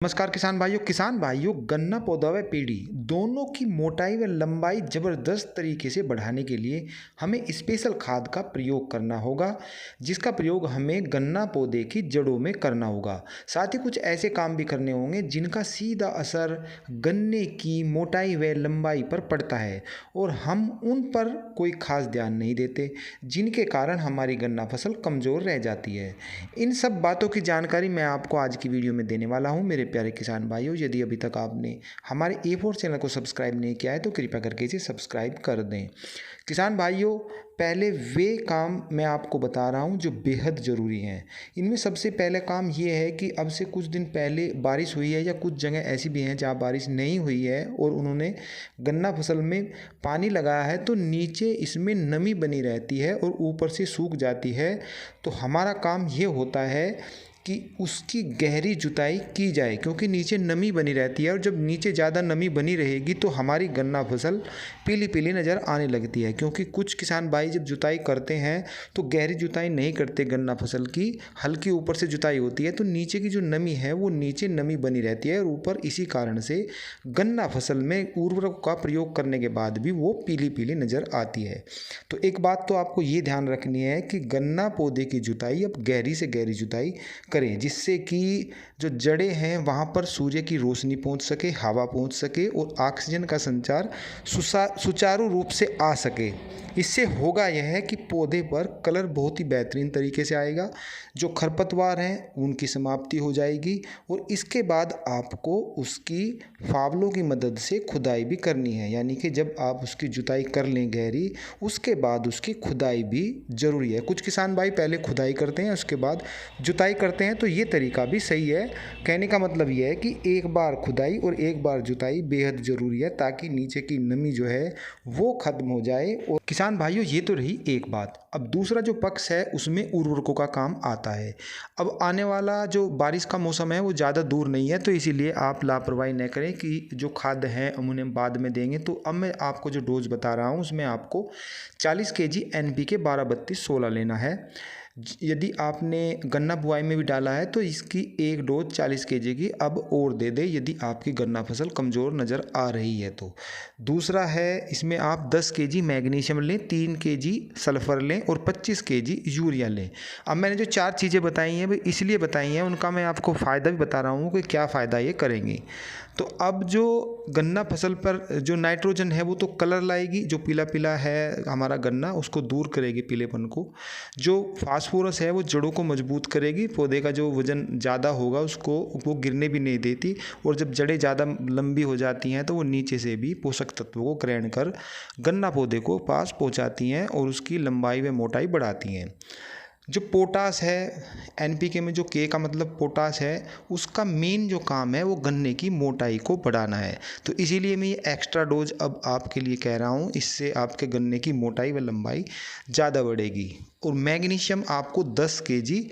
नमस्कार किसान भाइयों गन्ना पौधा व पेड़ी दोनों की मोटाई व लंबाई ज़बरदस्त तरीके से बढ़ाने के लिए हमें स्पेशल खाद का प्रयोग करना होगा, जिसका प्रयोग हमें गन्ना पौधे की जड़ों में करना होगा। साथ ही कुछ ऐसे काम भी करने होंगे जिनका सीधा असर गन्ने की मोटाई व लंबाई पर पड़ता है और हम उन पर कोई खास ध्यान नहीं देते, जिनके कारण हमारी गन्ना फसल कमज़ोर रह जाती है। इन सब बातों की जानकारी मैं आपको आज की वीडियो में देने वाला हूँ मेरे प्यारे किसान भाइयों। यदि अभी तक आपने हमारे A4 चैनल को सब्सक्राइब नहीं किया है तो कृपया करके इसे सब्सक्राइब कर दें। किसान भाइयों, पहले वे काम मैं आपको बता रहा हूँ जो बेहद ज़रूरी हैं। इनमें सबसे पहले काम ये है कि अब से कुछ दिन पहले बारिश हुई है या कुछ जगह ऐसी भी हैं जहाँ बारिश नहीं हुई है और उन्होंने गन्ना फसल में पानी लगाया है तो नीचे इसमें नमी बनी रहती है और ऊपर से सूख जाती है। तो हमारा काम ये होता है कि उसकी गहरी जुताई की जाए, क्योंकि नीचे नमी बनी रहती है और जब नीचे ज़्यादा नमी बनी रहेगी तो हमारी गन्ना फसल पीली पीली नज़र आने लगती है। क्योंकि कुछ किसान भाई जब जुताई करते हैं तो गहरी जुताई नहीं करते, गन्ना फसल की हल्की ऊपर से जुताई होती है तो नीचे की जो नमी है वो नीचे नमी बनी रहती है और ऊपर, इसी कारण से गन्ना फसल में उर्वरक का प्रयोग करने के बाद भी वो पीली पीली नज़र आती है। तो एक बात तो आपको ये ध्यान रखनी है कि गन्ना पौधे की जुताई अब गहरी से गहरी जुताई करें, जिससे कि जो जड़ें हैं वहाँ पर सूर्य की रोशनी पहुँच सके, हवा पहुँच सके और ऑक्सीजन का संचार सुचारू रूप से आ सके। इससे होगा यह है कि पौधे पर कलर बहुत ही बेहतरीन तरीके से आएगा, जो खरपतवार हैं उनकी समाप्ति हो जाएगी और इसके बाद आपको उसकी फावलों की मदद से खुदाई भी करनी है। यानी कि जब आप उसकी जुताई कर लें गहरी, उसके बाद उसकी खुदाई भी ज़रूरी है। कुछ किसान भाई पहले खुदाई करते हैं उसके बाद जुताई करते हैं, तो ये तरीका भी सही है। कहने का मतलब ये है कि एक बार खुदाई और एक बार जुताई बेहद ज़रूरी है, ताकि नीचे की नमी जो है वो ख़त्म हो जाए। और किसान भाइयों, ये तो रही एक बात। अब दूसरा जो पक्ष है उसमें उर्वरकों का काम आता है। अब आने वाला जो बारिश का मौसम है वो ज़्यादा दूर नहीं है, तो इसीलिए आप लापरवाही न करें कि जो खाद हैं हम उन्हें बाद में देंगे। तो अब मैं आपको जो डोज बता रहा हूँ उसमें आपको 40 kg NPK 12-32-16 लेना है। यदि आपने गन्ना बुआई में भी डाला है तो इसकी एक डोज 40 kg की अब और दे दें, यदि आपकी गन्ना फसल कमज़ोर नज़र आ रही है तो। दूसरा है, इसमें आप 10 kg मैग्नीशियम लें, 3 kg सल्फ़र लें और 25 kg यूरिया लें। अब मैंने जो 4 चीज़ें बताई हैं वो इसलिए बताई हैं, उनका मैं आपको फ़ायदा भी बता रहा हूँ कि क्या फ़ायदा ये करेंगी। तो अब जो गन्ना फसल पर जो नाइट्रोजन है वो तो कलर लाएगी, जो पीला पीला है हमारा गन्ना उसको दूर करेगी पीलेपन को। जो फास्फोरस है वो जड़ों को मजबूत करेगी, पौधे का जो वज़न ज़्यादा होगा उसको वो गिरने भी नहीं देती, और जब जड़ें ज़्यादा लंबी हो जाती हैं तो वो नीचे से भी पोषक तत्वों को ग्रहण कर गन्ना पौधे को पास पहुंचाती हैं और उसकी लंबाई व मोटाई बढ़ाती हैं। जो पोटास है, NPK में जो K का मतलब पोटास है, उसका मेन जो काम है वो गन्ने की मोटाई को बढ़ाना है। तो इसीलिए मैं ये एक्स्ट्रा डोज अब आपके लिए कह रहा हूँ, इससे आपके गन्ने की मोटाई व लंबाई ज़्यादा बढ़ेगी। और मैग्नीशियम आपको 10 kg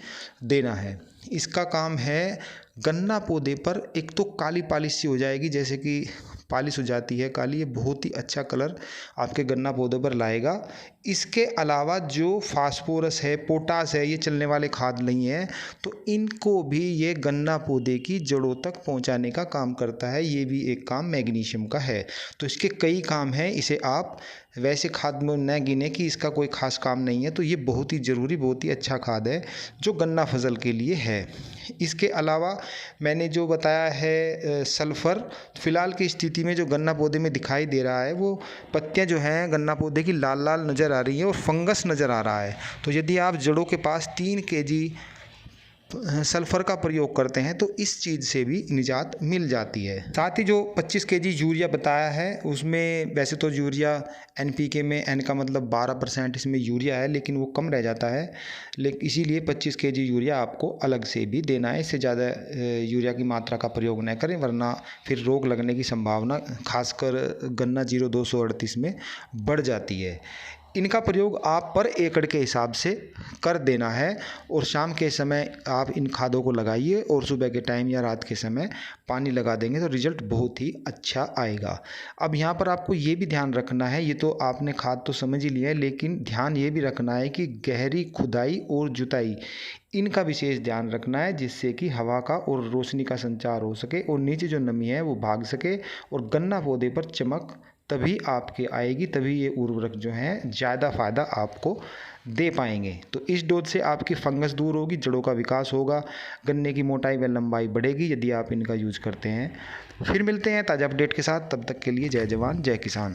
देना है। इसका काम है गन्ना पौधे पर एक तो काली पॉलिश सी हो जाएगी, जैसे कि पॉलिश हो जाती है काली, ये बहुत ही अच्छा कलर आपके गन्ना पौधे पर लाएगा। इसके अलावा जो फास्फोरस है, पोटास है, ये चलने वाले खाद नहीं है, तो इनको भी ये गन्ना पौधे की जड़ों तक पहुंचाने का काम करता है। ये भी एक काम मैग्नीशियम का है। तो इसके कई काम हैं, इसे आप वैसे खाद में न गिने कि इसका कोई खास काम नहीं है। तो ये बहुत ही ज़रूरी, बहुत ही अच्छा खाद है जो गन्ना फसल के लिए है। इसके अलावा मैंने जो बताया है सल्फ़र, फ़िलहाल की स्थिति में जो गन्ना पौधे में दिखाई दे रहा है वो पत्तियां जो हैं गन्ना पौधे की लाल लाल नज़र आ रही हैं और फंगस नज़र आ रहा है। तो यदि आप जड़ों के पास 3 kg सल्फ़र का प्रयोग करते हैं तो इस चीज़ से भी निजात मिल जाती है। साथ ही जो 25 kg यूरिया बताया है उसमें वैसे तो यूरिया NPK में N का मतलब 12% इसमें यूरिया है, लेकिन वो कम रह जाता है, लेकिन इसीलिए 25 kg यूरिया आपको अलग से भी देना है। इससे ज़्यादा यूरिया की मात्रा का प्रयोग न करें, वरना फिर रोग लगने की संभावना खासकर गन्ना 0238 में बढ़ जाती है। इनका प्रयोग आप पर एकड़ के हिसाब से कर देना है और शाम के समय आप इन खादों को लगाइए और सुबह के टाइम या रात के समय पानी लगा देंगे तो रिज़ल्ट बहुत ही अच्छा आएगा। अब यहाँ पर आपको ये भी ध्यान रखना है, ये तो आपने खाद तो समझ ही लिया है, लेकिन ध्यान ये भी रखना है कि गहरी खुदाई और जुताई इनका विशेष ध्यान रखना है, जिससे कि हवा का और रोशनी का संचार हो सके और नीचे जो नमी है वो भाग सके और गन्ना पौधे पर चमक तभी आपके आएगी, तभी ये उर्वरक जो हैं ज़्यादा फ़ायदा आपको दे पाएंगे। तो इस डोज से आपकी फंगस दूर होगी, जड़ों का विकास होगा, गन्ने की मोटाई व लंबाई बढ़ेगी यदि आप इनका यूज़ करते हैं। फिर मिलते हैं ताज़ा अपडेट के साथ, तब तक के लिए जय जवान जय किसान।